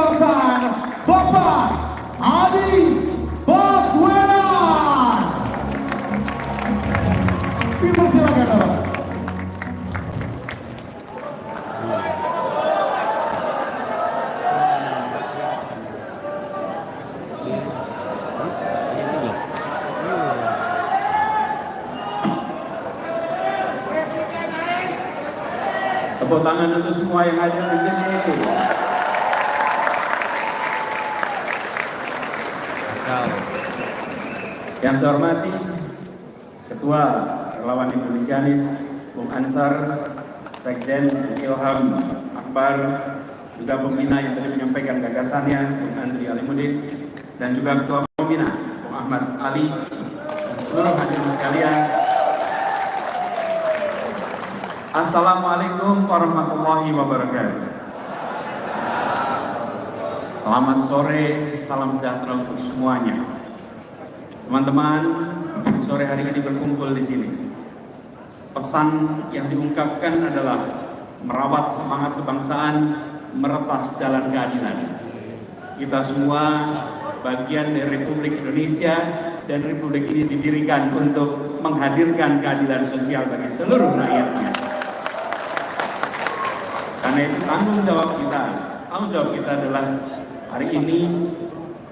Bapak Anies Baswedan. Dipersilakan Bapak. Tepuk tangan untuk semua yang hadir di sini. Yang saya hormati Ketua Relawan Indonesianis Bung Ansar, Sekjen Ilham Akbar, juga pembina yang tadi menyampaikan gagasannya Bung Andri Alimuddin, dan juga Ketua Pembina Bung Ahmad Ali, dan seluruh hadirin sekalian. Assalamualaikum warahmatullahi wabarakatuh. Selamat sore, salam sejahtera untuk semuanya. Teman-teman, sore hari ini berkumpul di sini. Pesan yang diungkapkan adalah merawat semangat kebangsaan, meretas jalan keadilan. Kita semua bagian dari Republik Indonesia, dan Republik ini didirikan untuk menghadirkan keadilan sosial bagi seluruh rakyatnya. Karena itu tanggung jawab kita adalah hari ini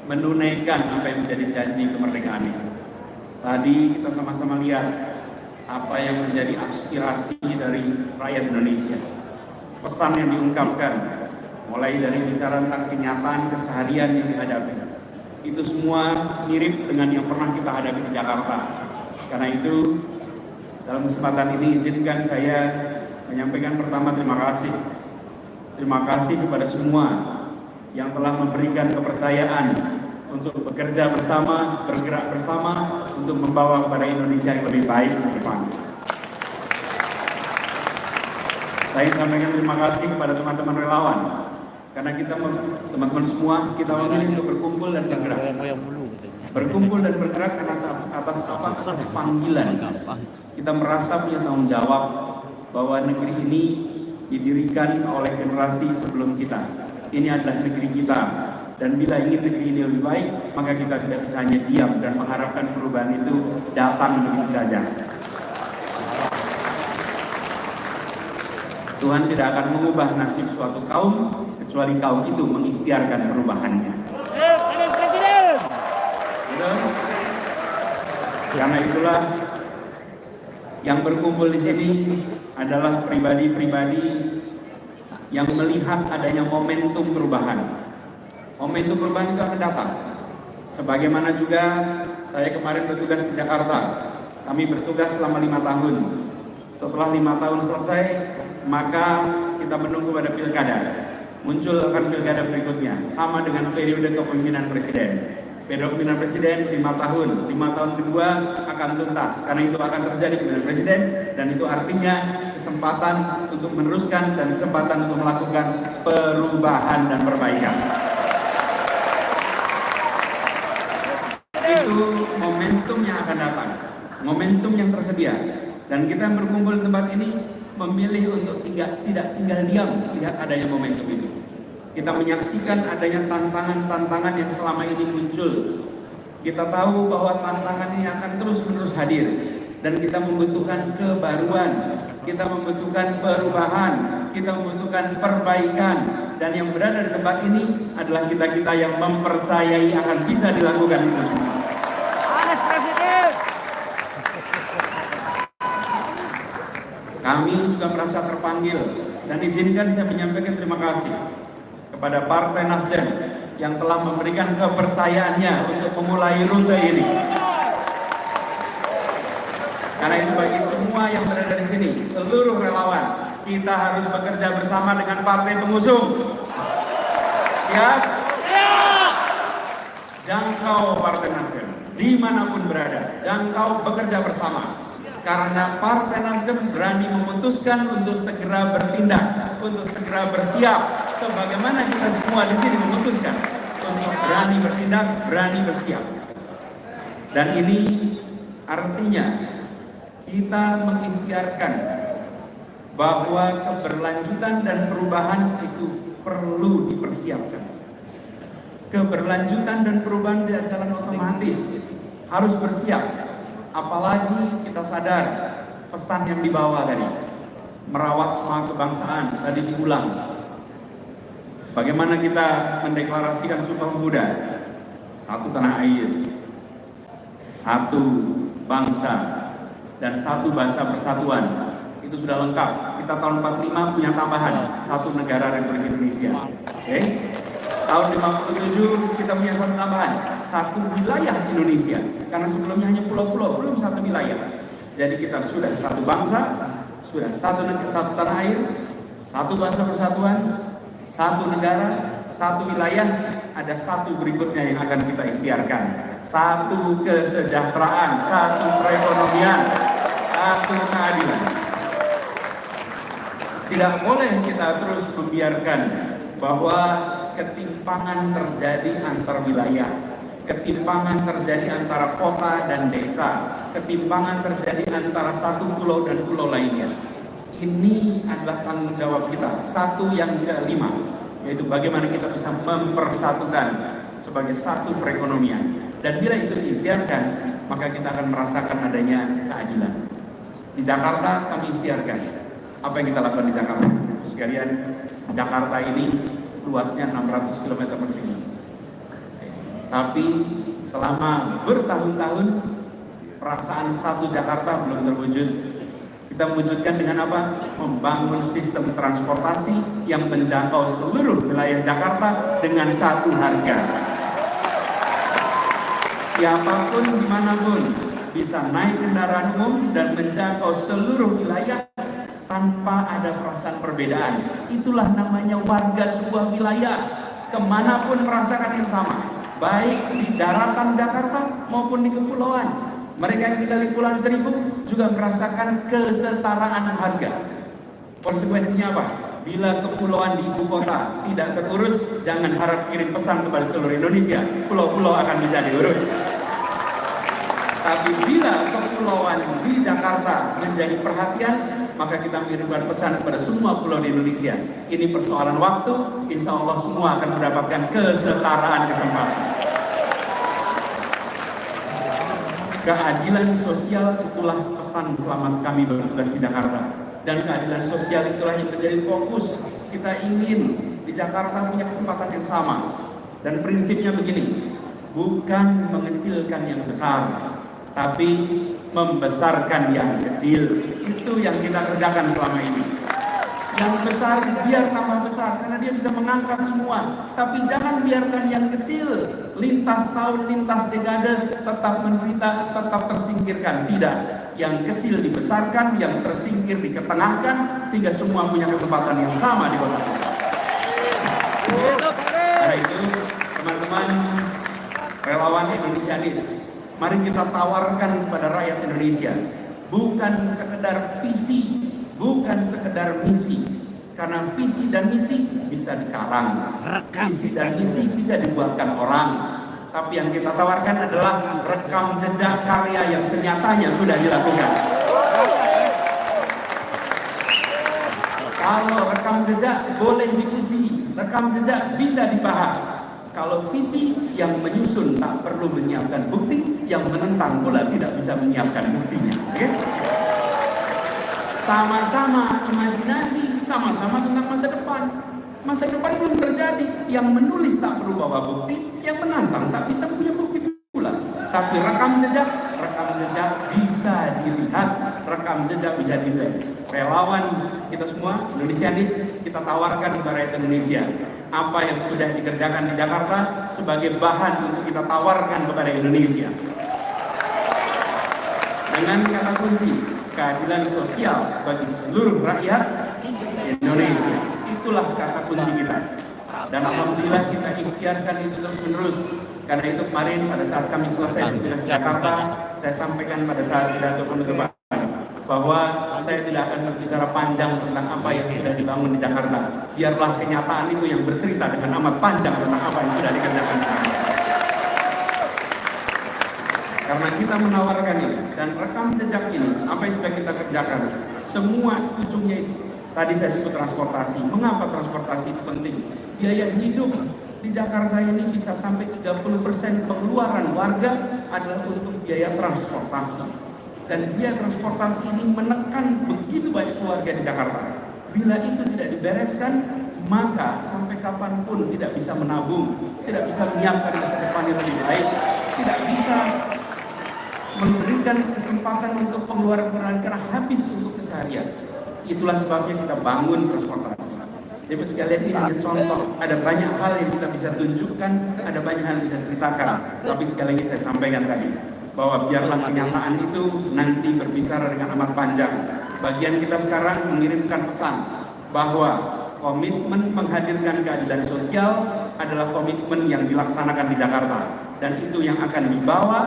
menunaikan apa yang menjadi janji kemerdekaan itu. Tadi kita sama-sama lihat apa yang menjadi aspirasi dari rakyat Indonesia. Pesan yang diungkapkan, mulai dari bicara tentang kenyataan keseharian yang dihadapi, itu semua mirip dengan yang pernah kita hadapi di Jakarta. Karena itu, dalam kesempatan ini izinkan saya menyampaikan pertama terima kasih. Terima kasih kepada semua yang telah memberikan kepercayaan untuk bekerja bersama, bergerak bersama untuk membawa kepada Indonesia yang lebih baik ke depan. Saya sampaikan terima kasih kepada teman-teman relawan, karena kita teman-teman semua kita memilih untuk berkumpul dan bergerak. Berkumpul dan bergerak karena atas panggilan. Kita merasa punya tanggung jawab bahwa negeri ini didirikan oleh generasi sebelum kita. Ini adalah negeri kita, dan bila ingin negeri ini lebih baik, maka kita tidak bisa hanya diam dan mengharapkan perubahan itu datang begitu saja. Tuhan tidak akan mengubah nasib suatu kaum kecuali kaum itu mengikhtiarkan perubahannya. Karena itulah yang berkumpul di sini adalah pribadi-pribadi yang melihat adanya momentum perubahan. Momentum perubahan itu akan datang. Sebagaimana juga saya kemarin bertugas di Jakarta. Kami bertugas selama 5 tahun. Setelah 5 tahun selesai, maka kita menunggu pada pilkada. Muncul akan pilkada berikutnya, sama dengan periode kepemimpinan presiden. Periode kepemimpinan presiden 5 tahun. 5 tahun kedua akan tuntas. Karena itu akan terjadi pemilihan presiden, dan itu artinya kesempatan untuk meneruskan dan kesempatan untuk melakukan perubahan dan perbaikan. Itu momentum yang akan datang, momentum yang tersedia, dan kita yang berkumpul di tempat ini memilih untuk tidak tinggal diam lihat adanya momentum itu. Kita menyaksikan adanya tantangan-tantangan yang selama ini muncul. Kita tahu bahwa tantangan ini akan terus-menerus hadir, dan kita membutuhkan kebaruan, kita membutuhkan perubahan, kita membutuhkan perbaikan, dan yang berada di tempat ini adalah kita-kita yang mempercayai akan bisa dilakukan itu semua. Kami juga merasa terpanggil, dan izinkan saya menyampaikan terima kasih kepada Partai Nasdem yang telah memberikan kepercayaannya untuk memulai rute ini. Karena itu bagi semua yang berada di sini, seluruh relawan, kita harus bekerja bersama dengan partai pengusung. Siap? Siap! Jangkau Partai Nasdem dimanapun berada, jangkau bekerja bersama. Karena Partai Nasdem berani memutuskan untuk segera bertindak, untuk segera bersiap, sebagaimana kita semua di sini memutuskan untuk berani bertindak, berani bersiap. Dan ini artinya kita mengikhtiarkan bahwa keberlanjutan dan perubahan itu perlu dipersiapkan. Keberlanjutan dan perubahan tidak jalan otomatis, harus bersiap. Apalagi kita sadar pesan yang dibawa tadi, merawat semangat kebangsaan tadi diulang. Bagaimana kita mendeklarasikan Sumpah Pemuda? Satu tanah air, satu bangsa, dan satu bahasa persatuan. Itu sudah lengkap. Kita tahun 45 punya tambahan, satu negara Republik Indonesia. Oke? Tahun 57 kita punya satu tambahan, satu wilayah Indonesia. Karena sebelumnya hanya pulau-pulau, belum satu wilayah. Jadi kita sudah satu bangsa, sudah satu tanah air, satu bahasa persatuan, satu negara, satu wilayah. Ada satu berikutnya yang akan kita ikhtiarkan, satu kesejahteraan, satu perekonomian, satu keadilan. Tidak boleh kita terus membiarkan bahwa ketimpangan terjadi antar wilayah, ketimpangan terjadi antara kota dan desa, ketimpangan terjadi antara satu pulau dan pulau lainnya. Ini adalah tanggung jawab kita. Satu yang kelima, yaitu bagaimana kita bisa mempersatukan sebagai satu perekonomian. Dan bila itu diikhtiarkan, maka kita akan merasakan adanya keadilan. Di Jakarta kami ikhtiarkan. Apa yang kita lakukan di Jakarta? Sekalian, Jakarta ini luasnya 600 km persegi. Tapi selama bertahun-tahun perasaan satu Jakarta belum terwujud. Kita mewujudkan dengan apa? Membangun sistem transportasi yang menjangkau seluruh wilayah Jakarta dengan satu harga. Siapapun dimanapun bisa naik kendaraan umum dan menjangkau seluruh wilayah tanpa ada perasaan perbedaan. Itulah namanya warga sebuah wilayah. Kemanapun merasakan yang sama, baik di daratan Jakarta maupun di kepulauan. Mereka yang tinggal di Kepulauan Seribu juga merasakan kesetaraan harga. Konsekuensinya apa? Bila kepulauan di ibu kota tidak terurus, jangan harap kirim pesan kepada seluruh Indonesia. Pulau-pulau akan bisa diurus. Tapi bila kepulauan di Jakarta menjadi perhatian, maka kita mengirimkan pesan kepada semua pulau di Indonesia. Ini persoalan waktu, insya Allah semua akan mendapatkan kesetaraan kesempatan. Keadilan sosial itulah pesan selama kami bertugas di Jakarta. Dan keadilan sosial itulah yang menjadi fokus. Kita ingin di Jakarta punya kesempatan yang sama. Dan prinsipnya begini, bukan mengecilkan yang besar, tapi membesarkan yang kecil. Itu yang kita kerjakan selama ini. Yang besar biar tambah besar, karena dia bisa mengangkat semua. Tapi jangan biarkan yang kecil lintas tahun, lintas dekade tetap menderita, tetap tersingkirkan. Tidak, yang kecil dibesarkan, yang tersingkir diketengahkan, sehingga semua punya kesempatan yang sama di kota kita. Karena itu, teman-teman relawan Indonesianis, mari kita tawarkan kepada rakyat Indonesia, bukan sekedar visi, bukan sekedar misi. Karena visi dan misi bisa dikarang, visi dan misi bisa dibuatkan orang. Tapi yang kita tawarkan adalah rekam jejak karya yang senyatanya sudah dilakukan. Kalau rekam jejak boleh diuji, rekam jejak bisa dibahas. Kalau visi yang menyusun tak perlu menyiapkan bukti, yang menentang pula tidak bisa menyiapkan buktinya. Okay? Sama-sama imajinasi, sama-sama tentang masa depan. Masa depan belum terjadi. Yang menulis tak perlu bawa bukti, yang menantang tak bisa punya bukti pula. Tapi rekam jejak bisa dilihat, rekam jejak bisa dilihat. Relawan kita semua, Indonesianis, kita tawarkan kepada rakyat Indonesia apa yang sudah dikerjakan di Jakarta sebagai bahan untuk kita tawarkan kepada Indonesia. Dengan kata kunci, keadilan sosial bagi seluruh rakyat Indonesia. Itulah kata kunci kita. Dan alhamdulillah kita ikhtiarkan itu terus-menerus. Karena itu kemarin pada saat kami selesai tugas Jakarta, saya sampaikan pada saat pidato penutupan bahwa saya tidak akan berbicara panjang tentang apa yang sudah dibangun di Jakarta. Biarlah kenyataan itu yang bercerita dengan amat panjang tentang apa yang sudah dikerjakan di Jakarta. Karena kita menawarkan ini dan rekam jejak ini, apa yang sudah kita kerjakan, semua ujungnya itu. Tadi saya sebut transportasi. Mengapa transportasi itu penting? Biaya hidup Di Jakarta ini bisa sampai 30% pengeluaran warga adalah untuk biaya transportasi. Dan biaya transportasi ini menekan begitu banyak keluarga di Jakarta. Bila itu tidak dibereskan, maka sampai kapanpun tidak bisa menabung, tidak bisa menyiapkan masa depan yang lebih baik, tidak bisa memberikan kesempatan untuk pengeluaran karena habis untuk keseharian. Itulah sebabnya kita bangun transportasi. Jadi sekalian ini hanya contoh, ada banyak hal yang kita bisa tunjukkan, ada banyak hal yang bisa ceritakan. Tapi sekali lagi saya sampaikan tadi, bahwa biarlah kenyataan itu nanti berbicara dengan amat panjang. Bagian kita sekarang mengirimkan pesan bahwa komitmen menghadirkan keadilan sosial adalah komitmen yang dilaksanakan di Jakarta. Dan itu yang akan dibawa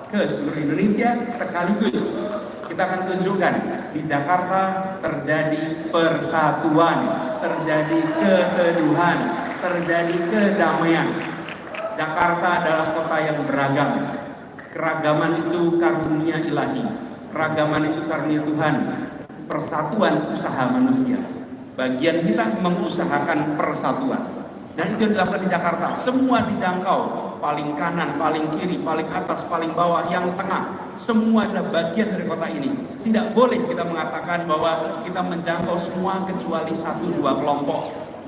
ke seluruh Indonesia sekaligus. Kita akan tunjukkan di Jakarta terjadi persatuan, terjadi keteduhan, terjadi kedamaian. Jakarta adalah kota yang beragam. Keragaman itu karunia ilahi, keragaman itu karunia Tuhan, persatuan usaha manusia. Bagian kita mengusahakan persatuan. Dan itu yang dilakukan di Jakarta, semua dijangkau, paling kanan, paling kiri, paling atas, paling bawah, yang tengah, semua adalah bagian dari kota ini. Tidak boleh kita mengatakan bahwa kita menjangkau semua kecuali 1-2 kelompok.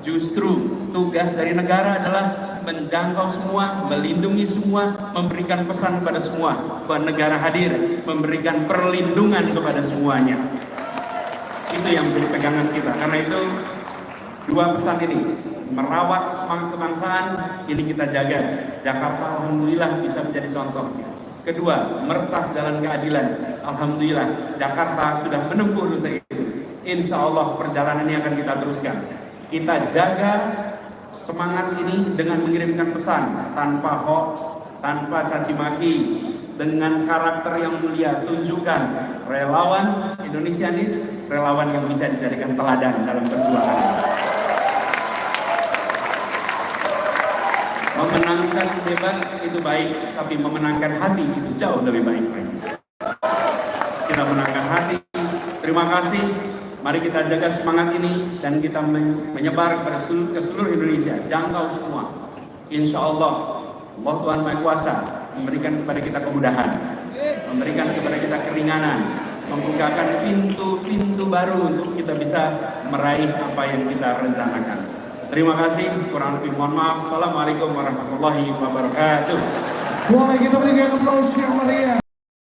Justru tugas dari negara adalah menjangkau semua, melindungi semua, memberikan pesan kepada semua bahwa negara hadir, memberikan perlindungan kepada semuanya. Itu yang menjadi pegangan kita. Karena itu dua pesan ini, merawat semangat kebangsaan, ini kita jaga. Jakarta alhamdulillah bisa menjadi contoh. Kedua, meretas jalan keadilan. Alhamdulillah Jakarta sudah menempuh rute itu. Insya Allah perjalanan ini akan kita teruskan. Kita jaga semangat ini dengan mengirimkan pesan tanpa hoax, tanpa caci maki, dengan karakter yang mulia. Tunjukkan relawan Indonesianis, relawan yang bisa dijadikan teladan dalam perjuangan. Memenangkan debat itu baik, tapi memenangkan hati itu jauh lebih baik lagi. Kita menangkan hati. Terima kasih. Mari kita jaga semangat ini dan kita menyebar kepada ke seluruh Indonesia, jangkau semua. Insya Allah, Allah Tuhan Maha Kuasa memberikan kepada kita kemudahan, memberikan kepada kita keringanan, membukakan pintu-pintu baru untuk kita bisa meraih apa yang kita rencanakan. Terima kasih, kurang lebih mohon maaf. Assalamualaikum warahmatullahi wabarakatuh. Boleh kita berikan aplaus yang meriah.